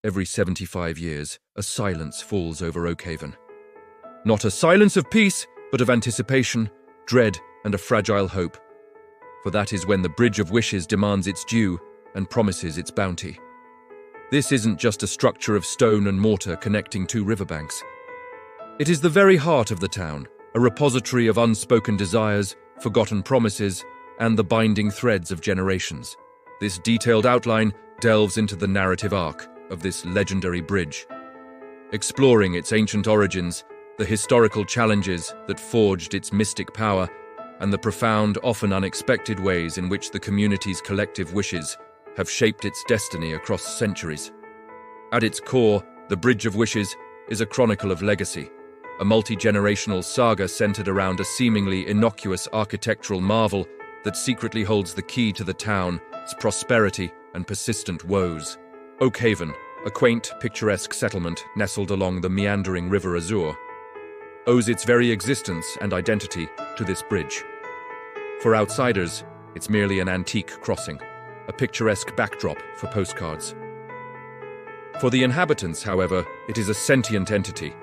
Every 75 years, a silence falls over Oakhaven. Not a silence of peace, but of anticipation, dread, and a fragile hope. For that is when the Bridge of Wishes demands its due and promises its bounty. This isn't just a structure of stone and mortar connecting two riverbanks. It is the very heart of the town, a repository of unspoken desires, forgotten promises, and the binding threads of generations. This detailed outline delves into the narrative arc of this legendary bridge, exploring its ancient origins, the historical challenges that forged its mystic power, and the profound, often unexpected ways in which the community's collective wishes have shaped its destiny across centuries. At its core, the Bridge of Wishes is a chronicle of legacy, a multi-generational saga centered around a seemingly innocuous architectural marvel that secretly holds the key to the town, its prosperity, and persistent woes. Oakhaven, a quaint, picturesque settlement nestled along the meandering River Azure, owes its very existence and identity to this bridge. For outsiders, it's merely an antique crossing, a picturesque backdrop for postcards. For the inhabitants, however, it is a sentient entity,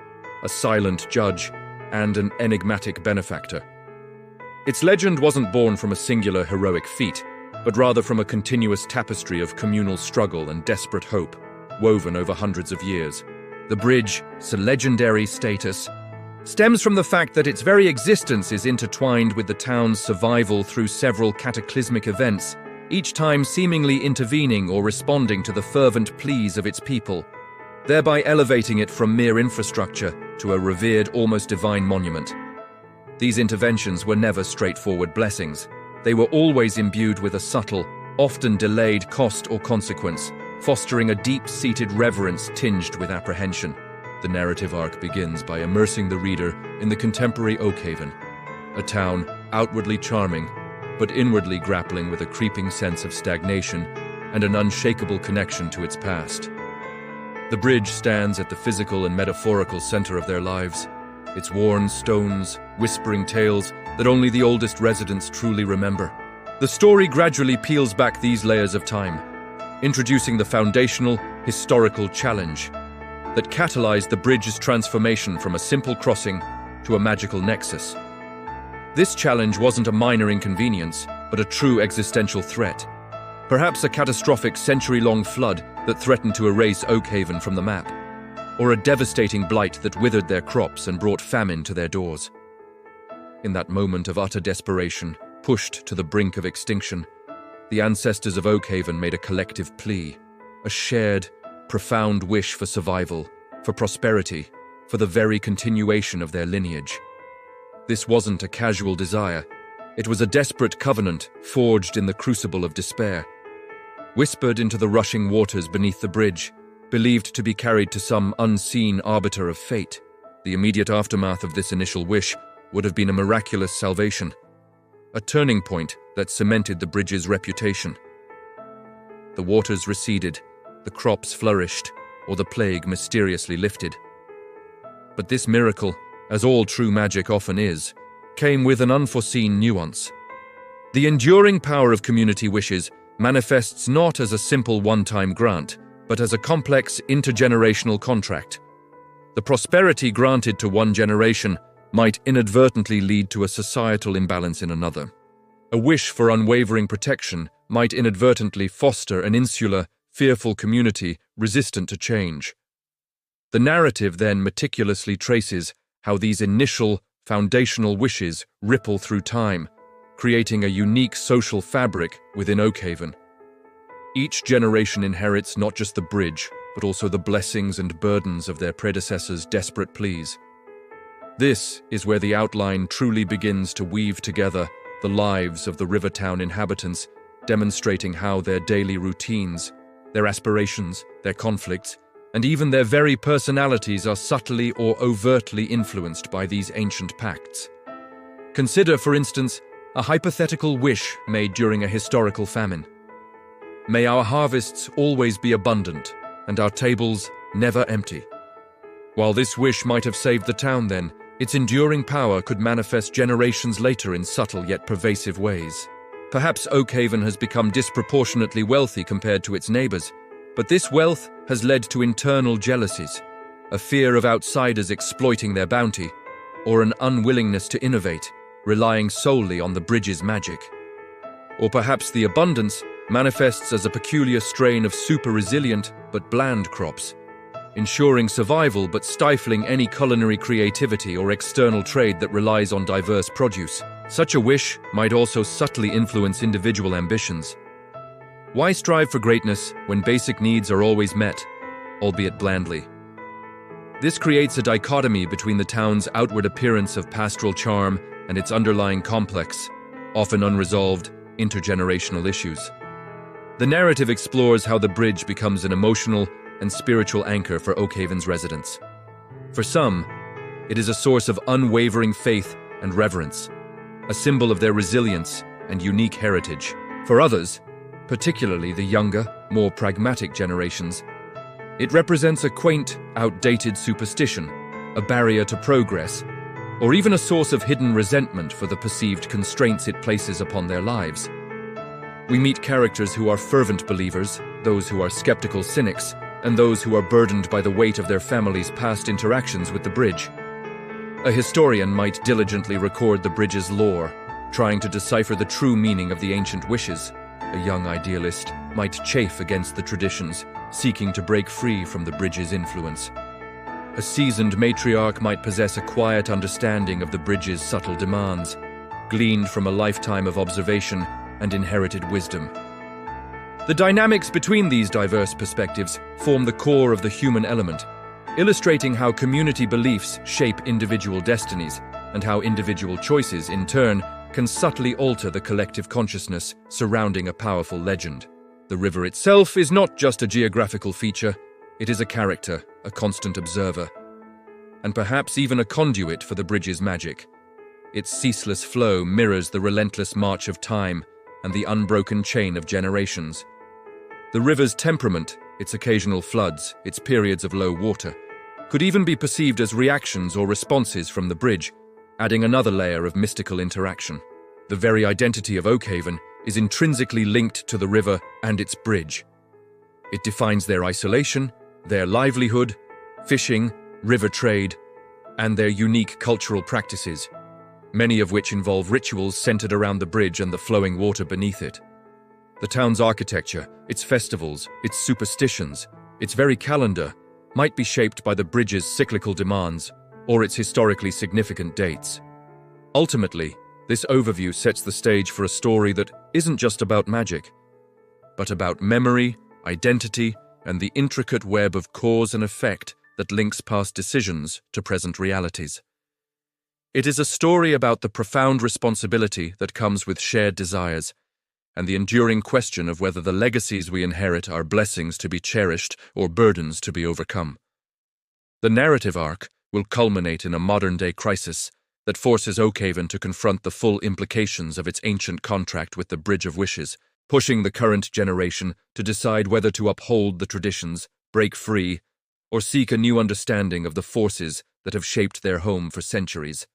a silent judge, and an enigmatic benefactor. Its legend wasn't born from a singular heroic feat, but rather from a continuous tapestry of communal struggle and desperate hope, woven over hundreds of years. The bridge's legendary status stems from the fact that its very existence is intertwined with the town's survival through several cataclysmic events, each time seemingly intervening or responding to the fervent pleas of its people, thereby elevating it from mere infrastructure to a revered, almost divine monument. These interventions were never straightforward blessings. They were always imbued with a subtle, often delayed cost or consequence, fostering a deep-seated reverence tinged with apprehension. The narrative arc begins by immersing the reader in the contemporary Oakhaven, a town outwardly charming, but inwardly grappling with a creeping sense of stagnation and an unshakable connection to its past. The bridge stands at the physical and metaphorical center of their lives, its worn stones whispering tales that only the oldest residents truly remember. The story gradually peels back these layers of time, introducing the foundational, historical challenge that catalyzed the bridge's transformation from a simple crossing to a magical nexus. This challenge wasn't a minor inconvenience, but a true existential threat. Perhaps a catastrophic century-long flood that threatened to erase Oakhaven from the map, or a devastating blight that withered their crops and brought famine to their doors. In that moment of utter desperation, pushed to the brink of extinction, the ancestors of Oakhaven made a collective plea, a shared, profound wish for survival, for prosperity, for the very continuation of their lineage. This wasn't a casual desire. It was a desperate covenant forged in the crucible of despair. Whispered into the rushing waters beneath the bridge, believed to be carried to some unseen arbiter of fate, the immediate aftermath of this initial wish would have been a miraculous salvation, a turning point that cemented the bridge's reputation. The waters receded, the crops flourished, or the plague mysteriously lifted. But this miracle, as all true magic often is, came with an unforeseen nuance. The enduring power of community wishes manifests not as a simple one-time grant, but as a complex intergenerational contract. The prosperity granted to one generation might inadvertently lead to a societal imbalance in another. A wish for unwavering protection might inadvertently foster an insular, fearful community resistant to change. The narrative then meticulously traces how these initial, foundational wishes ripple through time, creating a unique social fabric within Oakhaven. Each generation inherits not just the bridge, but also the blessings and burdens of their predecessors' desperate pleas. This is where the outline truly begins to weave together the lives of the Rivertown inhabitants, demonstrating how their daily routines, their aspirations, their conflicts, and even their very personalities are subtly or overtly influenced by these ancient pacts. Consider, for instance, a hypothetical wish made during a historical famine. May our harvests always be abundant, and our tables never empty. While this wish might have saved the town then, its enduring power could manifest generations later in subtle yet pervasive ways. Perhaps Oakhaven has become disproportionately wealthy compared to its neighbors, But this wealth has led to internal jealousies, a fear of outsiders exploiting their bounty, or an unwillingness to innovate, relying solely on the bridge's magic. Or perhaps the abundance manifests as a peculiar strain of super-resilient but bland crops, ensuring survival but stifling any culinary creativity or external trade that relies on diverse produce. Such a wish might also subtly influence individual ambitions. Why strive for greatness when basic needs are always met, albeit blandly? This creates a dichotomy between the town's outward appearance of pastoral charm and its underlying complex, often unresolved, intergenerational issues. The narrative explores how the bridge becomes an emotional and spiritual anchor for Oakhaven's residents. For some, it is a source of unwavering faith and reverence, a symbol of their resilience and unique heritage. For others, particularly the younger, more pragmatic generations, it represents a quaint, outdated superstition, a barrier to progress, or even a source of hidden resentment for the perceived constraints it places upon their lives. We meet characters who are fervent believers, those who are skeptical cynics, and those who are burdened by the weight of their family's past interactions with the bridge. A historian might diligently record the bridge's lore, trying to decipher the true meaning of the ancient wishes. A young idealist might chafe against the traditions, seeking to break free from the bridge's influence. A seasoned matriarch might possess a quiet understanding of the bridge's subtle demands, gleaned from a lifetime of observation and inherited wisdom. The dynamics between these diverse perspectives form the core of the human element, illustrating how community beliefs shape individual destinies and how individual choices, in turn, can subtly alter the collective consciousness surrounding a powerful legend. The river itself is not just a geographical feature, it is a character, a constant observer, and perhaps even a conduit for the bridge's magic. Its ceaseless flow mirrors the relentless march of time and the unbroken chain of generations. The river's temperament, its occasional floods, its periods of low water, could even be perceived as reactions or responses from the bridge, adding another layer of mystical interaction. The very identity of Oakhaven is intrinsically linked to the river and its bridge. It defines their isolation, their livelihood, fishing, river trade, and their unique cultural practices, many of which involve rituals centered around the bridge and the flowing water beneath it. The town's architecture, its festivals, its superstitions, its very calendar might be shaped by the bridge's cyclical demands or its historically significant dates. Ultimately, this overview sets the stage for a story that isn't just about magic, but about memory, identity, and the intricate web of cause and effect that links past decisions to present realities. It is a story about the profound responsibility that comes with shared desires, and the enduring question of whether the legacies we inherit are blessings to be cherished or burdens to be overcome. The narrative arc will culminate in a modern-day crisis that forces Oakhaven to confront the full implications of its ancient contract with the Bridge of Wishes, pushing the current generation to decide whether to uphold the traditions, break free, or seek a new understanding of the forces that have shaped their home for centuries.